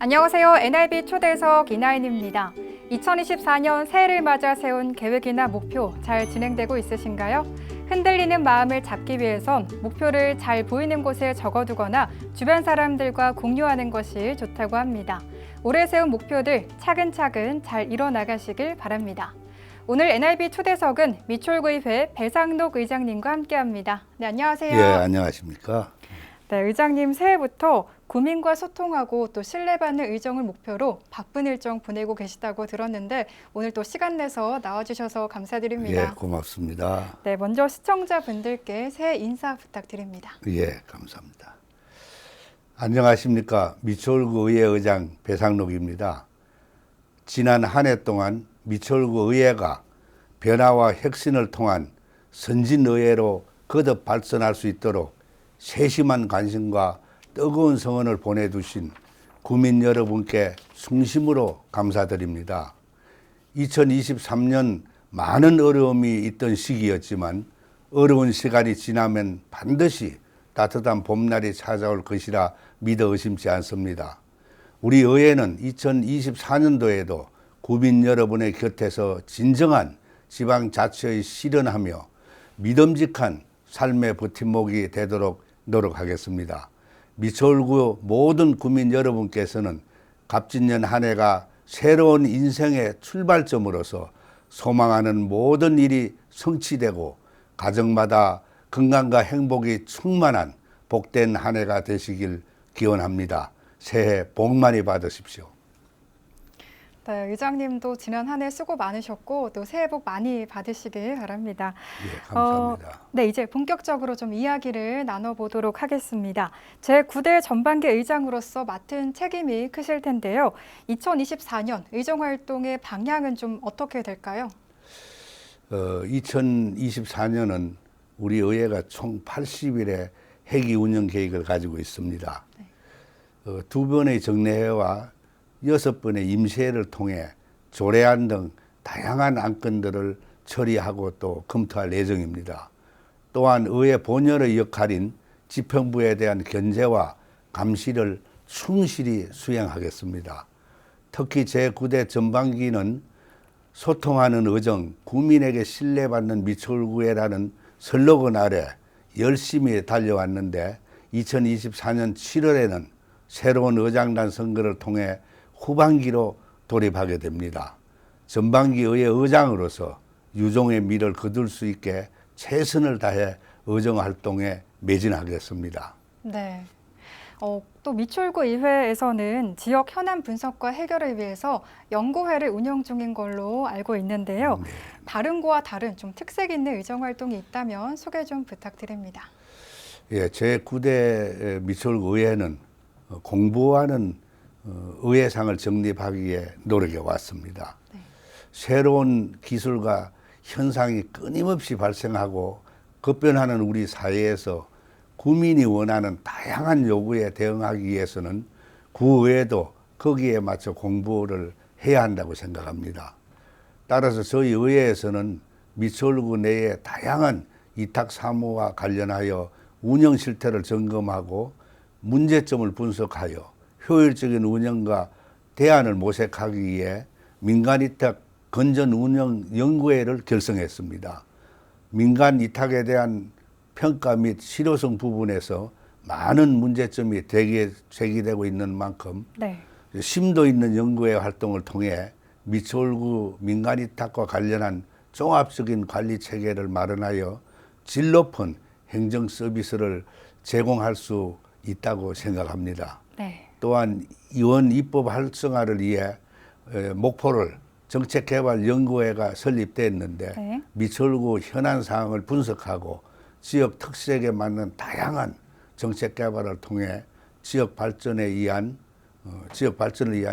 안녕하세요. NIB 초대석 이나인입니다. 2024년 새해를 맞아 세운 계획이나 목표 잘 진행되고 있으신가요? 흔들리는 마음을 잡기 위해선 목표를 잘 보이는 곳에 적어두거나 주변 사람들과 공유하는 것이 좋다고 합니다. 올해 세운 목표들 차근차근 잘 이뤄나가시길 바랍니다. 오늘 NIB 초대석은 미추홀구의회 배상록 의장님과 함께합니다. 네, 안녕하세요. 예, 안녕하십니까? 네, 의장님 새해부터 구민과 소통하고 또 신뢰받는 의정을 목표로 바쁜 일정 보내고 계시다고 들었는데 오늘 또 시간 내서 나와주셔서 감사드립니다. 예, 고맙습니다. 네, 먼저 시청자분들께 새해 인사 부탁드립니다. 예, 감사합니다. 안녕하십니까? 미추홀구 의회 의장 배상록입니다. 지난 한 해 동안 미추홀구 의회가 변화와 혁신을 통한 선진의회로 거듭 발전할 수 있도록 세심한 관심과 뜨거운 성원을 보내주신 구민 여러분께 충심으로 감사드립니다. 2023년 많은 어려움이 있던 시기였지만 어려운 시간이 지나면 반드시 따뜻한 봄날이 찾아올 것이라 믿어 의심치 않습니다. 우리 의회는 2024년도에도 구민 여러분의 곁에서 진정한 지방자치의 실현하며 믿음직한 삶의 버팀목이 되도록 노력하겠습니다. 미추홀구 모든 구민 여러분께서는 갑진년 한 해가 새로운 인생의 출발점으로서 소망하는 모든 일이 성취되고 가정마다 건강과 행복이 충만한 복된 한 해가 되시길 기원합니다. 새해 복 많이 받으십시오. 네, 의장님도 지난 한 해 수고 많으셨고 또 새해 복 많이 받으시길 바랍니다. 예, 감사합니다. 네, 이제 본격적으로 좀 이야기를 나눠보도록 하겠습니다. 제9대 전반기 의장으로서 맡은 책임이 크실 텐데요. 2024년 의정활동의 방향은 좀 어떻게 될까요? 2024년은 우리 의회가 총 80일의 회기 운영 계획을 가지고 있습니다. 네. 2번의 정례회와 6번의 임시회를 통해 조례안 등 다양한 안건들을 처리하고 또 검토할 예정입니다. 또한 의회 본연의 역할인 지평부에 대한 견제와 감시를 충실히 수행하겠습니다. 특히 제9대 전반기는 소통하는 의정, 구민에게 신뢰받는 미추홀구회라는 슬로건 아래 열심히 달려왔는데 2024년 7월에는 새로운 의장단 선거를 통해 후반기로 돌입하게 됩니다. 전반기 의회 의장으로서 유종의 미를 거둘 수 있게 최선을 다해 의정 활동에 매진하겠습니다. 네. 또 미추홀구 의회에서는 지역 현안 분석과 해결을 위해서 연구회를 운영 중인 걸로 알고 있는데요. 네. 다른 거와 다른 좀 특색 있는 의정 활동이 있다면 소개 좀 부탁드립니다. 예, 제9대 미추홀구 의회는 공부하는 의회상을 정립하기 위해 노력해 왔습니다. 네. 새로운 기술과 현상이 끊임없이 발생하고 급변하는 우리 사회에서 구민이 원하는 다양한 요구에 대응하기 위해서는 구의회도 거기에 맞춰 공부를 해야 한다고 생각합니다. 따라서 저희 의회에서는 미추홀구 내의 다양한 위탁 사무와 관련하여 운영 실태를 점검하고 문제점을 분석하여 효율적인 운영과 대안을 모색하기 위해 민간위탁 건전운영연구회를 결성했습니다. 민간위탁에 대한 평가 및 실효성 부분에서 많은 문제점이 제기되고 있는 만큼 네. 심도 있는 연구회 활동을 통해 미추홀구 민간위탁과 관련한 종합적인 관리 체계를 마련하여 질 높은 행정 서비스를 제공할 수 있다고 생각합니다. 네. 또한 이원 입법 활성화를 위해 목포를 정책개발연구회가 설립됐는데 네. 미추홀구 현안 사항을 분석하고 지역 특색에 맞는 다양한 정책 개발을 통해 지역 발전을 위한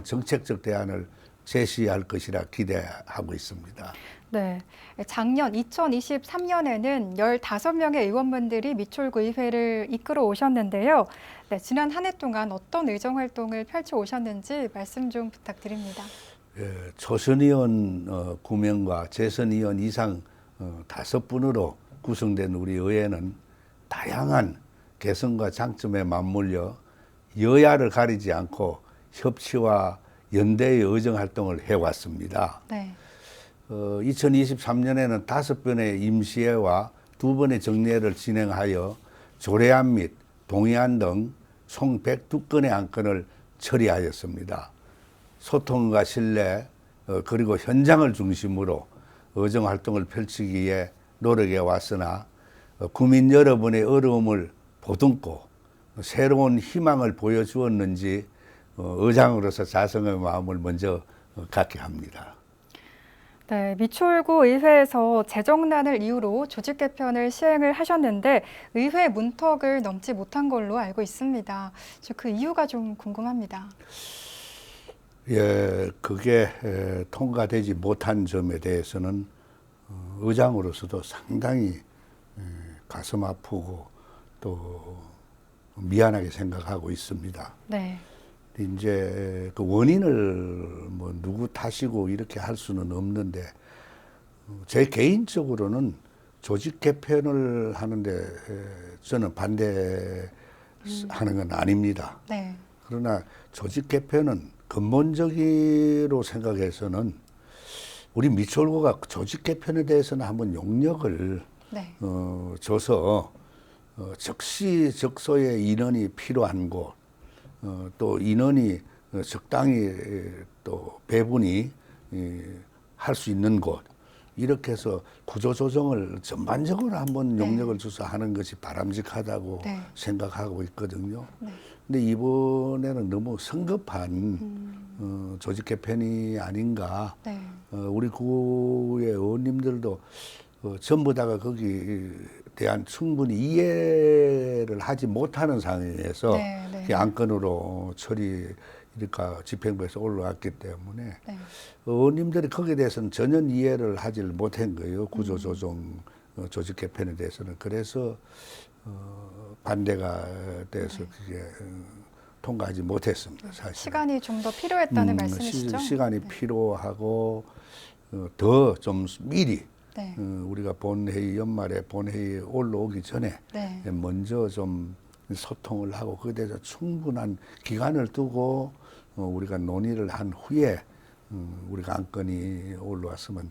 정책적 대안을 제시할 것이라 기대하고 있습니다. 네, 작년 2023년에는 15명의 의원분들이 미추홀구 의회를 이끌어 오셨는데요. 네, 지난 한 해 동안 어떤 의정 활동을 펼쳐 오셨는지 말씀 좀 부탁드립니다. 예, 초선의원 9명과 재선의원 이상 5분으로 구성된 우리 의회는 다양한 개성과 장점에 맞물려 여야를 가리지 않고 협치와 연대의 의정 활동을 해왔습니다. 네. 2023년에는 5번의 임시회와 2번의 정례를 진행하여 조례안 및 동의안 등 총 102건의 안건을 처리하였습니다. 소통과 신뢰 그리고 현장을 중심으로 의정 활동을 펼치기 위해 노력해 왔으나 국민 여러분의 어려움을 보듬고 새로운 희망을 보여주었는지 의장으로서 자성의 마음을 먼저 갖게 합니다. 네, 미추홀구 의회에서 재정난을 이유로 조직 개편을 시행을 하셨는데 의회 문턱을 넘지 못한 걸로 알고 있습니다. 그 이유가 좀 궁금합니다. 예, 그게 통과되지 못한 점에 대해서는 의장으로서도 상당히 가슴 아프고 또 미안하게 생각하고 있습니다. 네. 이제 그 원인을 뭐 누구 탓이고 이렇게 할 수는 없는데 제 개인적으로는 조직 개편을 하는데 저는 반대하는 건 아닙니다. 네. 그러나 조직 개편은 근본적으로 생각해서는 우리 미추홀구가 조직 개편에 대해서는 한번 용역을 네. 줘서 적시적소의 인원이 필요한 곳 또 인원이 적당히 또 배분이 할 수 있는 곳 이렇게 해서 구조조정을 전반적으로 한번 용역을 줘서 하는 것이 바람직하다고 네. 생각하고 있거든요. 네. 근데 이번에는 너무 성급한 조직 개편이 아닌가. 네. 우리 구의 의원님들도 전부 다가 거기에 대한 충분히 이해를 하지 못하는 상황에서 네, 네. 안건으로 처리 이렇게 집행부에서 올라왔기 때문에 네. 의원님들이 거기에 대해서는 전혀 이해를 하지 못한 거예요. 구조조정 조직 개편에 대해서는. 그래서 반대가 돼서 그게 통과하지 못했습니다. 사실. 시간이 좀 더 필요했다는 말씀이시죠? 시간이 네. 필요하고 더 좀 미리 네. 우리가 본회의 연말에 본회의에 올라오기 전에 네. 먼저 좀 소통을 하고 그에 대해서 충분한 기간을 두고 우리가 논의를 한 후에 우리가 안건이 올라왔으면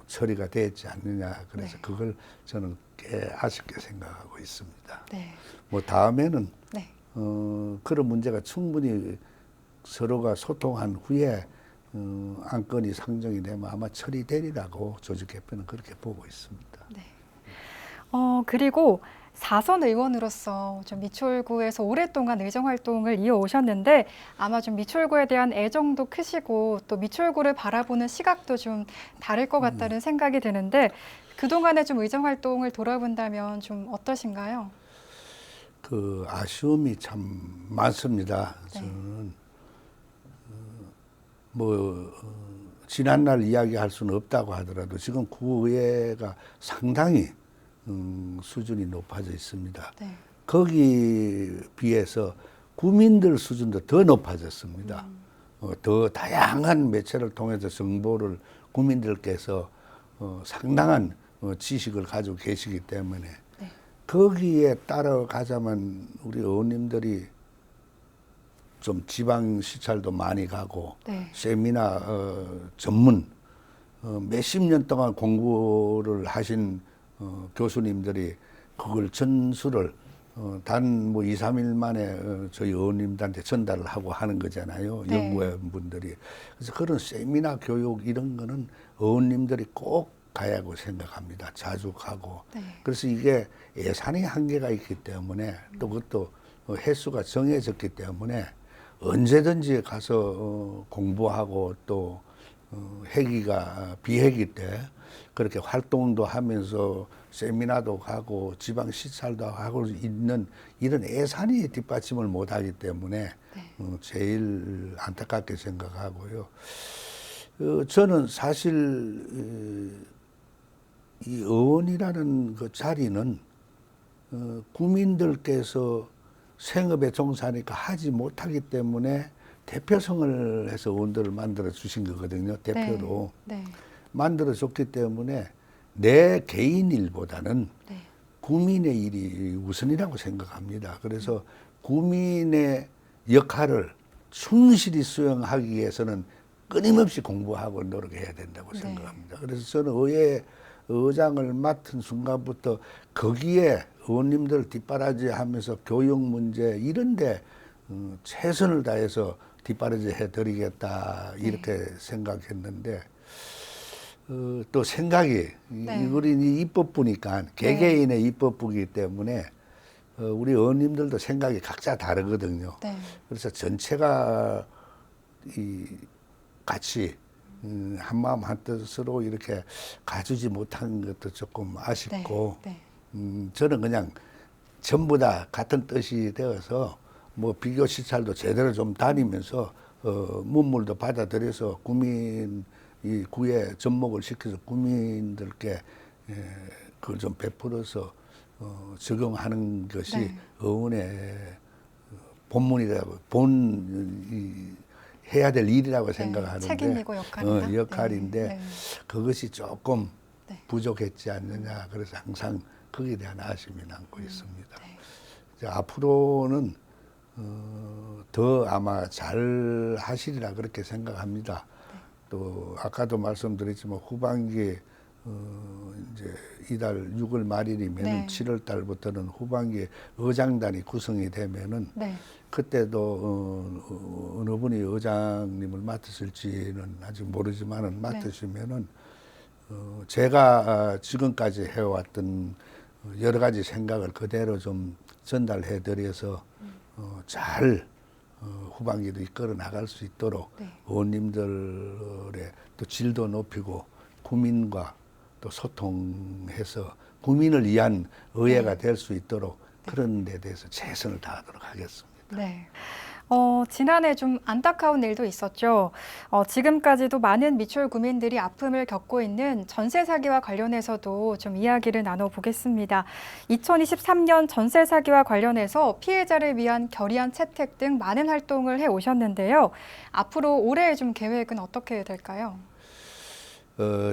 처리가 되지 않느냐. 그래서 네. 그걸 저는 꽤 아쉽게 생각하고 있습니다. 네. 뭐 다음에는 네. 그런 문제가 충분히 서로가 소통한 후에 안건이 상정이 되면 아마 처리되리라고 조직 개편은 그렇게 보고 있습니다. 네. 그리고 4선 의원으로서 좀 미추홀구에서 오랫동안 의정 활동을 이어오셨는데 아마 좀 미추홀구에 대한 애정도 크시고 또 미추홀구를 바라보는 시각도 좀 다를 것 같다는 생각이 드는데 그동안의 좀 의정 활동을 돌아본다면 좀 어떠신가요? 그 아쉬움이 참 많습니다. 네. 저는 지난날 이야기할 수는 없다고 하더라도 지금 구의회가 상당히 수준이 높아져 있습니다. 네. 거기 비해서 국민들 수준도 더 높아졌습니다. 더 다양한 매체를 통해서 정보를 국민들께서 상당한 지식을 가지고 계시기 때문에 네. 거기에 따라가자면 우리 의원님들이 좀 지방 시찰도 많이 가고 네. 세미나 전문 몇십 년 동안 공부를 하신 교수님들이 그걸 전수를 단 뭐 2, 3일 만에 저희 의원님들한테 전달을 하고 하는 거잖아요. 네. 연구원분들이. 그래서 그런 세미나 교육 이런 거는 의원님들이 꼭 가야 하고 생각합니다. 자주 가고. 네. 그래서 이게 예산의 한계가 있기 때문에 또 그것도 횟수가 정해졌기 때문에 언제든지 가서 공부하고 또 회기가 비회기 때 그렇게 활동도 하면서 세미나도 가고 지방 시찰도 하고 있는 이런 예산이 뒷받침을 못하기 때문에 네. 제일 안타깝게 생각하고요. 저는 사실 이 의원이라는 그 자리는 국민들께서 생업에 종사하니까 하지 못하기 때문에 대표성을 해서 의원들을 만들어 주신 거거든요. 대표로. 네. 네. 만들어 줬기 때문에 내 개인 일보다는 네. 국민의 일이 우선이라고 생각합니다. 그래서 국민의 역할을 충실히 수행하기 위해서는 끊임없이 공부하고 노력해야 된다고 네. 생각합니다. 그래서 저는 의회 의장을 맡은 순간부터 거기에 의원님들 뒷바라지하면서 교육 문제 이런데 최선을 다해서 뒷바라지 해드리겠다 이렇게 생각했는데 또 생각이 네. 우리 입법부니까 개개인의 입법부이기 때문에 우리 의원님들도 생각이 각자 다르거든요. 네. 그래서 전체가 같이 한마음 한뜻으로 이렇게 가주지 못한 것도 조금 아쉽고 네. 저는 그냥 전부 다 같은 뜻이 되어서 뭐 비교 시찰도 제대로 좀 다니면서 문물도 받아들여서 국민 이 구에 접목을 시켜서 국민들께 그걸 좀 베풀어서 적용하는 것이 네. 의원의 본문이라고 해야 될 일이라고 생각하는데 책임이고 역할이다. 역할인데 네. 그것이 조금 네. 부족했지 않느냐. 그래서 항상 거기에 대한 아쉬움이 남고 있습니다. 네. 이제 앞으로는 더 아마 잘 하시리라 그렇게 생각합니다. 또 아까도 말씀드렸지만 후반기에 이제 이달 6월 말일이면 네. 7월 달부터는 후반기에 의장단이 구성이 되면은 네. 그때도 어느 분이 의장님을 맡으실지는 아직 모르지만은 맡으시면은 제가 지금까지 해왔던 여러 가지 생각을 그대로 좀 전달해 드려서 잘 후반기도 이끌어 나갈 수 있도록 네. 의원님들의 또 질도 높이고 국민과 또 소통해서 국민을 위한 의회가 될 수 있도록 그런 데 대해서 최선을 다하도록 하겠습니다. 네. 지난해 좀 안타까운 일도 있었죠. 지금까지도 많은 미추홀 구민들이 아픔을 겪고 있는 전세 사기와 관련해서도 좀 이야기를 나눠보겠습니다. 2023년 전세 사기와 관련해서 피해자를 위한 결의안 채택 등 많은 활동을 해 오셨는데요. 앞으로 올해의 좀 계획은 어떻게 될까요?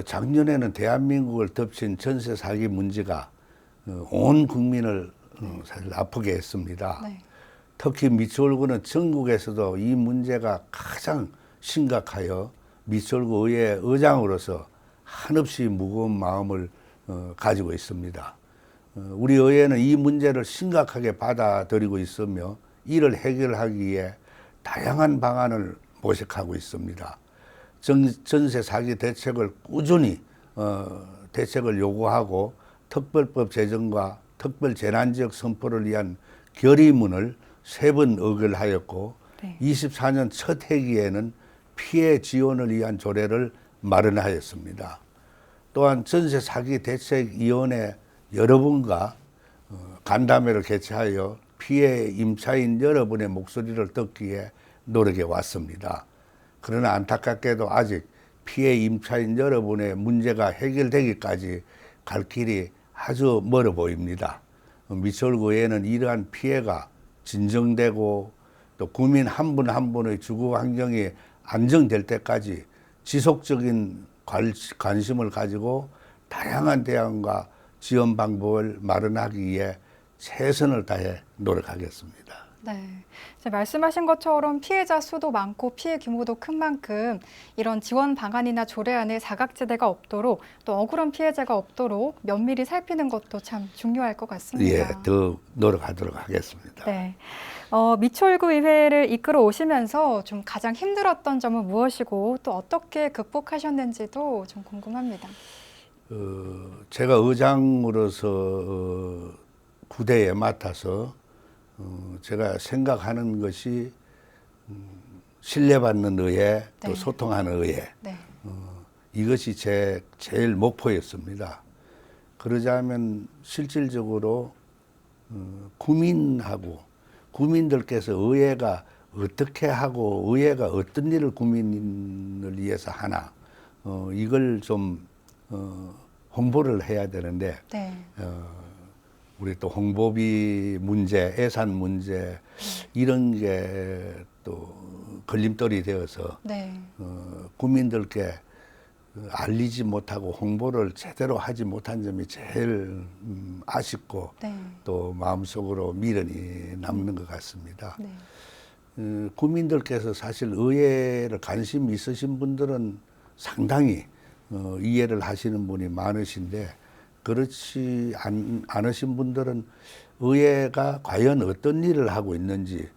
작년에는 대한민국을 덮친 전세 사기 문제가 온 국민을 사실 아프게 했습니다. 네. 특히 미추홀구는 전국에서도 이 문제가 가장 심각하여 미추홀구 의회 의장으로서 한없이 무거운 마음을 가지고 있습니다. 우리 의회는 이 문제를 심각하게 받아들이고 있으며 이를 해결하기 위해 다양한 방안을 모색하고 있습니다. 전세 사기 대책을 꾸준히 대책을 요구하고 특별법 제정과 특별 재난지역 선포를 위한 결의문을 3번 의결하였고 네. 24년 첫 해기에는 피해 지원을 위한 조례를 마련하였습니다. 또한 전세 사기 대책위원회 여러분과 간담회를 개최하여 피해 임차인 여러분의 목소리를 듣기 위해 노력해 왔습니다. 그러나 안타깝게도 아직 피해 임차인 여러분의 문제가 해결되기까지 갈 길이 아주 멀어 보입니다. 미추홀구에는 이러한 피해가 진정되고 또 국민 한 분 한 분의 주거 환경이 안정될 때까지 지속적인 관심을 가지고 다양한 대안과 지원 방법을 마련하기 위해 최선을 다해 노력하겠습니다. 네. 이제 말씀하신 것처럼 피해자 수도 많고 피해 규모도 큰 만큼 이런 지원 방안이나 조례안에 사각지대가 없도록 또 억울한 피해자가 없도록 면밀히 살피는 것도 참 중요할 것 같습니다. 예, 더 노력하도록 하겠습니다. 네. 미추홀구 의회를 이끌어 오시면서 좀 가장 힘들었던 점은 무엇이고 또 어떻게 극복하셨는지도 좀 궁금합니다. 제가 의장으로서 구대에 맡아서 제가 생각하는 것이 신뢰받는 의회, 또 네. 소통하는 의회, 네. 이것이 제 제일 목표였습니다. 그러자면 실질적으로 국민들께서 의회가 어떻게 하고 의회가 어떤 일을 국민을 위해서 하나 이걸 좀 홍보를 해야 되는데 네. 우리 또 홍보비 문제, 예산 문제 이런 게 또 걸림돌이 되어서 네. 국민들께 알리지 못하고 홍보를 제대로 하지 못한 점이 제일 아쉽고 네. 또 마음속으로 미련이 남는 것 같습니다. 네. 국민들께서 사실 의회를 관심 있으신 분들은 상당히 이해를 하시는 분이 많으신데 그렇지 않으신 분들은 의회가 과연 어떤 일을 하고 있는지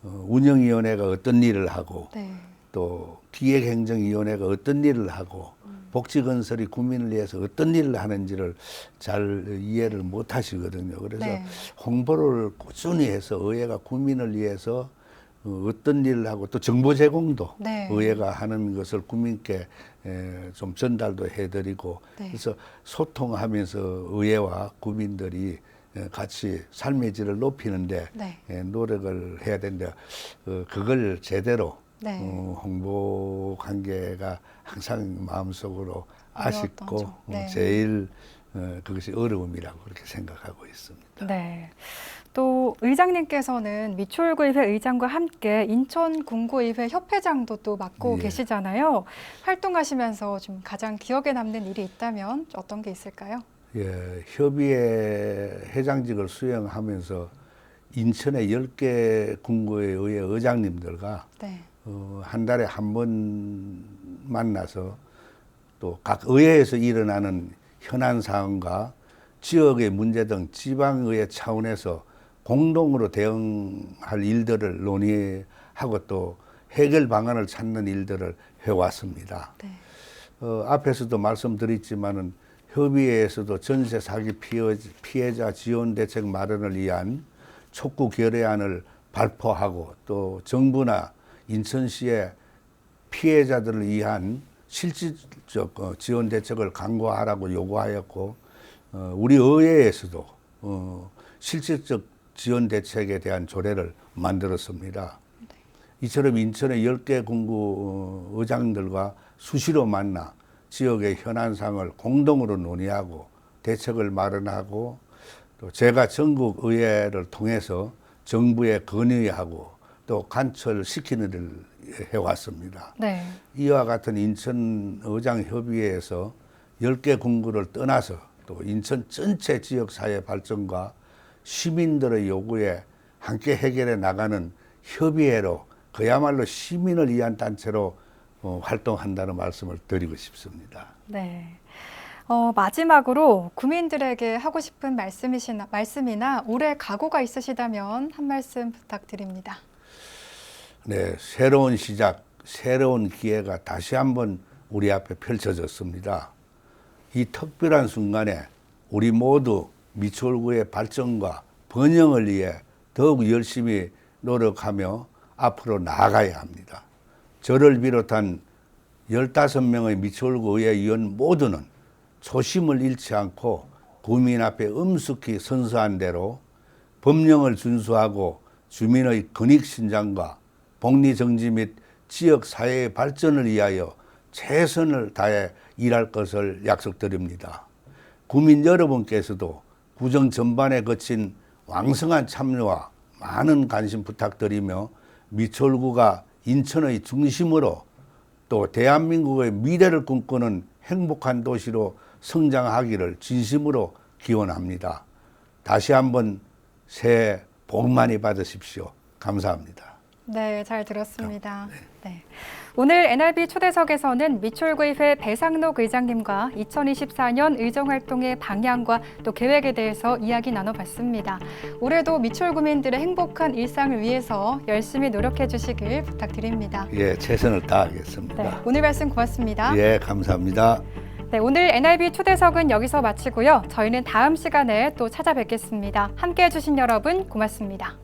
운영위원회가 어떤 일을 하고 네. 또 기획행정위원회가 어떤 일을 하고 복지건설이 국민을 위해서 어떤 일을 하는지를 잘 이해를 못 하시거든요. 그래서 네. 홍보를 꾸준히 해서 의회가 국민을 위해서 어떤 일을 하고 또 정보 제공도 네. 의회가 하는 것을 국민께 좀 전달도 해드리고 네. 그래서 소통하면서 의회와 국민들이 같이 삶의 질을 높이는데 네. 노력을 해야 되는데 그걸 제대로 네. 홍보 관계가 항상 마음속으로 아쉽고 점. 네. 제일 그것이 어려움이라고 그렇게 생각하고 있습니다. 네. 또 의장님께서는 미추홀구의회 의장과 함께 인천군구의회 협회장도 또 맡고 예. 계시잖아요. 활동하시면서 좀 가장 기억에 남는 일이 있다면 어떤 게 있을까요? 예, 협의회 회장직을 수행하면서 인천의 10개 군구의 의회 의장님들과 네. 한 달에 한 번 만나서 또 각 의회에서 일어나는 현안 사항과 지역의 문제 등 지방의회 차원에서 공동으로 대응할 일들을 논의하고 또 해결 방안을 찾는 일들을 해왔습니다. 네. 앞에서도 말씀드렸지만은 협의회에서도 전세 사기 피해자 지원 대책 마련을 위한 촉구 결의안을 발표하고 또 정부나 인천시의 피해자들을 위한 실질적 지원 대책을 강구하라고 요구하였고 우리 의회에서도 실질적 지원 대책에 대한 조례를 만들었습니다. 이처럼 인천의 10개 군구 의장들과 수시로 만나 지역의 현안상을 공동으로 논의하고 대책을 마련하고 또 제가 전국 의회를 통해서 정부에 건의하고 또 관철시키는 일을 해왔습니다. 네. 이와 같은 인천 의장협의회에서 10개 군구를 떠나서 또 인천 전체 지역사회 발전과 시민들의 요구에 함께 해결해 나가는 협의회로 그야말로 시민을 위한 단체로 활동한다는 말씀을 드리고 싶습니다. 네. 마지막으로 국민들에게 하고 싶은 말씀이나 올해 각오가 있으시다면 한 말씀 부탁드립니다. 네, 새로운 시작, 새로운 기회가 다시 한번 우리 앞에 펼쳐졌습니다. 이 특별한 순간에 우리 모두 미추홀구의 발전과 번영을 위해 더욱 열심히 노력하며 앞으로 나아가야 합니다. 저를 비롯한 15명의 미추홀구 의회 의원 모두는 초심을 잃지 않고 국민 앞에 엄숙히 선서한 대로 법령을 준수하고 주민의 권익신장과 복리정치 및 지역사회의 발전을 위하여 최선을 다해 일할 것을 약속드립니다. 국민 여러분께서도 구정 전반에 거친 왕성한 참여와 많은 관심 부탁드리며 미추홀구가 인천의 중심으로 또 대한민국의 미래를 꿈꾸는 행복한 도시로 성장하기를 진심으로 기원합니다. 다시 한번 새해 복 많이 받으십시오. 감사합니다. 네, 잘 들었습니다. 네. 오늘 NRB 초대석에서는 미추홀구의회 배상록 의장님과 2024년 의정활동의 방향과 또 계획에 대해서 이야기 나눠봤습니다. 올해도 미추홀구민들의 행복한 일상을 위해서 열심히 노력해 주시길 부탁드립니다. 예, 최선을 다하겠습니다. 네, 오늘 말씀 고맙습니다. 예, 감사합니다. 네, 오늘 NRB 초대석은 여기서 마치고요. 저희는 다음 시간에 또 찾아뵙겠습니다. 함께해 주신 여러분 고맙습니다.